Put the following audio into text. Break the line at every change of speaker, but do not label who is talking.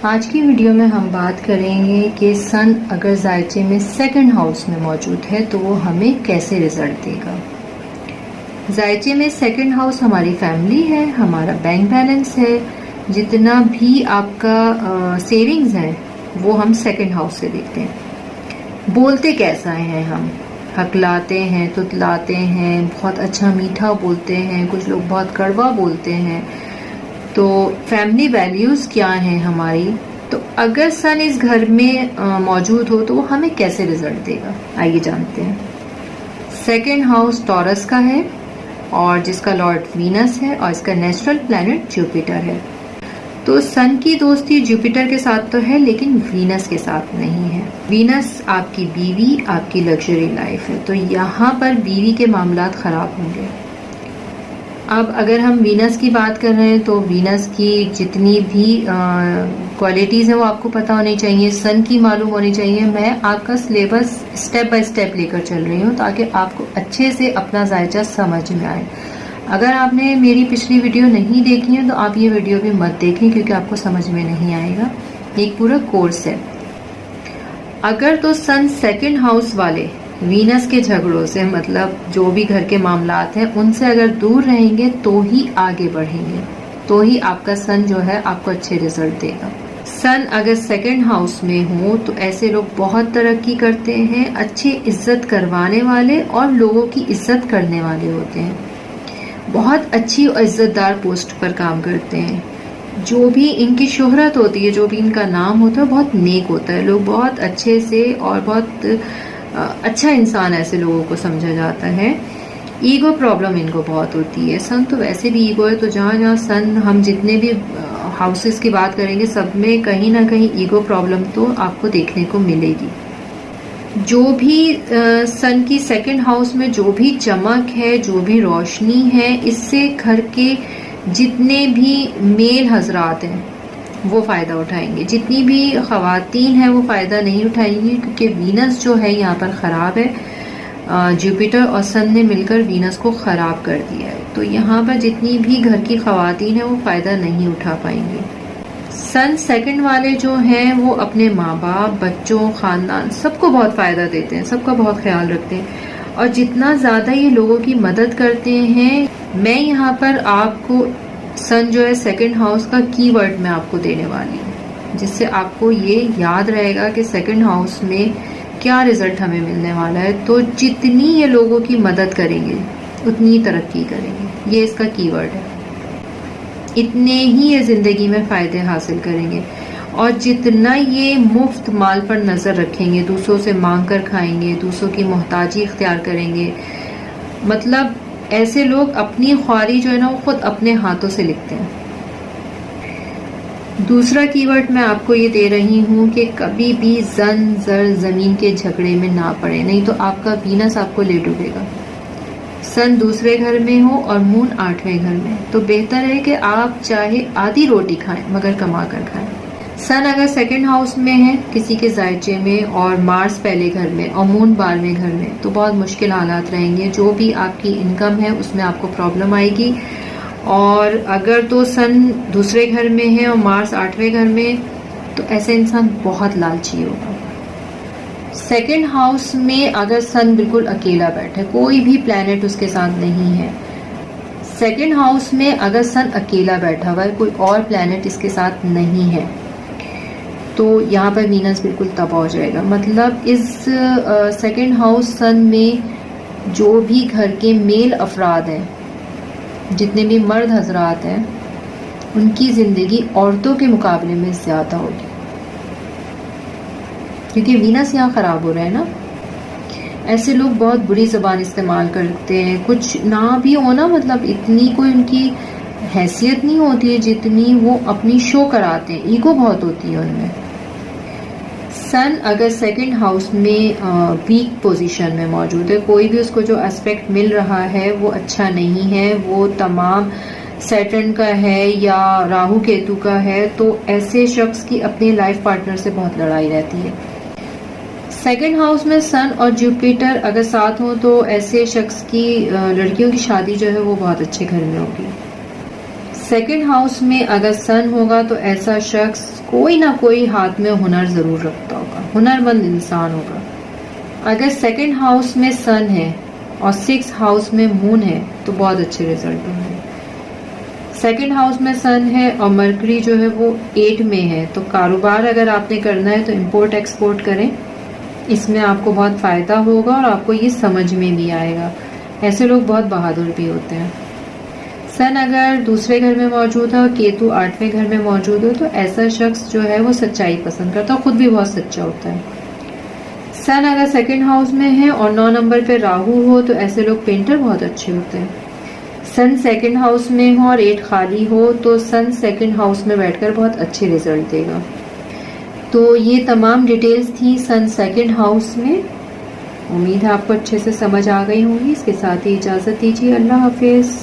आज की वीडियो में हम बात करेंगे कि सन अगर जायचे में सेकंड हाउस में मौजूद है तो वो हमें कैसे रिजल्ट देगा। जायचे में सेकंड हाउस हमारी फैमिली है, हमारा बैंक बैलेंस है, जितना भी आपका सेविंग्स है वो हम सेकंड हाउस से देखते हैं। बोलते कैसा है हम, हकलाते हैं, तुतलाते हैं, बहुत अच्छा मीठा बोलते हैं, कुछ लोग बहुत कड़वा बोलते हैं। तो फैमिली वैल्यूज क्या हैं हमारी, तो अगर सन इस घर में मौजूद हो तो वो हमें कैसे रिजल्ट देगा, आइए जानते हैं। सेकंड हाउस टॉरस का है और जिसका लॉर्ड वीनस है और इसका नेचुरल प्लैनेट जुपिटर है। तो सन की दोस्ती जुपिटर के साथ तो है लेकिन वीनस के साथ नहीं है। वीनस आपकी बीवी, आपकी लग्जरी लाइफ है, तो यहाँ पर बीवी के मामलात खराब होंगे। अब अगर हम वीनस की बात कर रहे हैं तो वीनस की जितनी भी क्वालिटीज़ हैं वो आपको पता होनी चाहिए, सन की मालूम होनी चाहिए। मैं आपका सिलेबस स्टेप बाय स्टेप लेकर चल रही हूँ ताकि आपको अच्छे से अपना जायचा समझ में आए। अगर आपने मेरी पिछली वीडियो नहीं देखी है तो आप ये वीडियो भी मत देखें क्योंकि आपको समझ में नहीं आएगा। एक पूरा कोर्स है। अगर तो सन सेकंड हाउस वाले वीनस के झगड़ों से, मतलब जो भी घर के मामलात हैं उनसे अगर दूर रहेंगे तो ही आगे बढ़ेंगे, तो ही आपका सन जो है आपको अच्छे रिजल्ट देगा। सन अगर सेकंड हाउस में हो तो ऐसे लोग बहुत तरक्की करते हैं, अच्छी इज्जत करवाने वाले और लोगों की इज्जत करने वाले होते हैं, बहुत अच्छी और इज्जतदार पोस्ट पर काम करते हैं। जो भी इनकी शोहरत होती है, जो भी इनका नाम होता है बहुत नेक होता है, लोग बहुत अच्छे से और बहुत अच्छा इंसान ऐसे लोगों को समझा जाता है। ईगो प्रॉब्लम इनको बहुत होती है। सन तो वैसे भी ईगो है, तो जहाँ जहाँ सन, हम जितने भी हाउसेस की बात करेंगे सब में कहीं ना कहीं ईगो प्रॉब्लम तो आपको देखने को मिलेगी। जो भी सन की सेकंड हाउस में जो भी चमक है, जो भी रोशनी है, इससे घर के जितने भी मेल हजरात हैं वो फ़ायदा उठाएंगे, जितनी भी ख़वातीन हैं वो फ़ायदा नहीं उठाएंगी क्योंकि वीनस जो है यहाँ पर ख़राब है। जुपिटर और सन ने मिलकर वीनस को ख़राब कर दिया है, तो यहाँ पर जितनी भी घर की ख़वातीन हैं वो फ़ायदा नहीं उठा पाएंगी। सन सेकंड वाले जो हैं वो अपने माँ बाप, बच्चों, ख़ानदान सबको बहुत फ़ायदा देते हैं, सबका बहुत ख्याल रखते हैं और जितना ज़्यादा ये लोगों की मदद करते हैं। मैं यहाँ पर आपको सन जो है सेकंड हाउस का कीवर्ड मैं आपको देने वाली हूँ, जिससे आपको ये याद रहेगा कि सेकंड हाउस में क्या रिजल्ट हमें मिलने वाला है। तो जितनी ये लोगों की मदद करेंगे उतनी तरक्की करेंगे, ये इसका कीवर्ड है। इतने ही ये जिंदगी में फ़ायदे हासिल करेंगे और जितना ये मुफ्त माल पर नज़र रखेंगे, दूसरों से मांग कर खाएंगे, दूसरों की मोहताजी इख्तियार करेंगे, मतलब ऐसे लोग अपनी ख्वारी जो है ना वो खुद अपने हाथों से लिखते हैं। दूसरा कीवर्ड मैं आपको ये दे रही हूँ कि कभी भी जन जर जमीन के झगड़े में ना पड़े, नहीं तो आपका वीनस आपको ले डूबेगा। सन दूसरे घर में हो और मून 8वें घर में, तो बेहतर है कि आप चाहे आधी रोटी खाएं मगर कमा कर खाएं। सन अगर सेकंड हाउस में है किसी के जायचे में और मार्स पहले घर में और मून 12वें घर में, तो बहुत मुश्किल हालात रहेंगे। जो भी आपकी इनकम है उसमें आपको प्रॉब्लम आएगी। और अगर तो सन दूसरे घर में है और मार्स 8वें घर में, तो ऐसे इंसान बहुत लालची होगा। सेकंड हाउस में अगर सन बिल्कुल अकेला बैठे, कोई भी प्लैनेट उसके साथ नहीं है, सेकंड हाउस में अगर सन अकेला बैठा हुआ है, कोई और प्लैनेट इसके साथ नहीं है, तो यहाँ पर वीनस बिल्कुल तबाह हो जाएगा। मतलब इस सेकंड हाउस सन में जो भी घर के मेल अफराद हैं, जितने भी मर्द हजरात हैं, उनकी ज़िंदगी औरतों के मुकाबले में ज़्यादा होगी क्योंकि वीनस यहाँ ख़राब हो रहा है ना। ऐसे लोग बहुत बुरी ज़बान इस्तेमाल करते हैं, कुछ ना भी हो ना, मतलब इतनी कोई उनकी हैसियत नहीं होती है जितनी वो अपनी शो कराते हैं, ईगो बहुत होती है उनमें। सन अगर सेकंड हाउस में वीक पोजीशन में मौजूद है, कोई भी उसको जो एस्पेक्ट मिल रहा है वो अच्छा नहीं है, वो तमाम सैटर्न का है या राहु केतु का है, तो ऐसे शख्स की अपने लाइफ पार्टनर से बहुत लड़ाई रहती है। सेकंड हाउस में सन और जुपिटर अगर साथ हो तो ऐसे शख्स की लड़कियों की शादी जो है वो बहुत अच्छे घर में होगी। सेकंड हाउस में अगर सन होगा तो ऐसा शख्स कोई ना कोई हाथ में हुनर जरूर रखता होगा, हुनरमंद इंसान होगा। अगर सेकंड हाउस में सन है और 6 हाउस में मून है तो बहुत अच्छे रिजल्ट होंगे। सेकंड हाउस में सन है और मरकरी जो है वो 8 में है, तो कारोबार अगर आपने करना है तो इंपोर्ट एक्सपोर्ट करें, इसमें आपको बहुत फायदा होगा और आपको ये समझ में भी आएगा। ऐसे लोग बहुत बहादुर भी होते हैं। सन अगर दूसरे घर में मौजूद है और केतु 8वें घर में मौजूद हो तो ऐसा शख्स जो है वो सच्चाई पसंद करता है, खुद भी बहुत सच्चा होता है। सन अगर सेकंड हाउस में है और 9 नंबर पे राहु हो तो ऐसे लोग पेंटर बहुत अच्छे होते हैं। सन सेकंड हाउस में हो और 8 खाली हो तो सन सेकंड हाउस में बैठकर बहुत अच्छे रिजल्ट देगा। तो ये तमाम डिटेल्स थी सन सेकंड हाउस में। उम्मीद है आपको अच्छे से समझ आ गई होंगी। इसके साथ ही इजाज़त दीजिए। अल्लाह हाफिज़।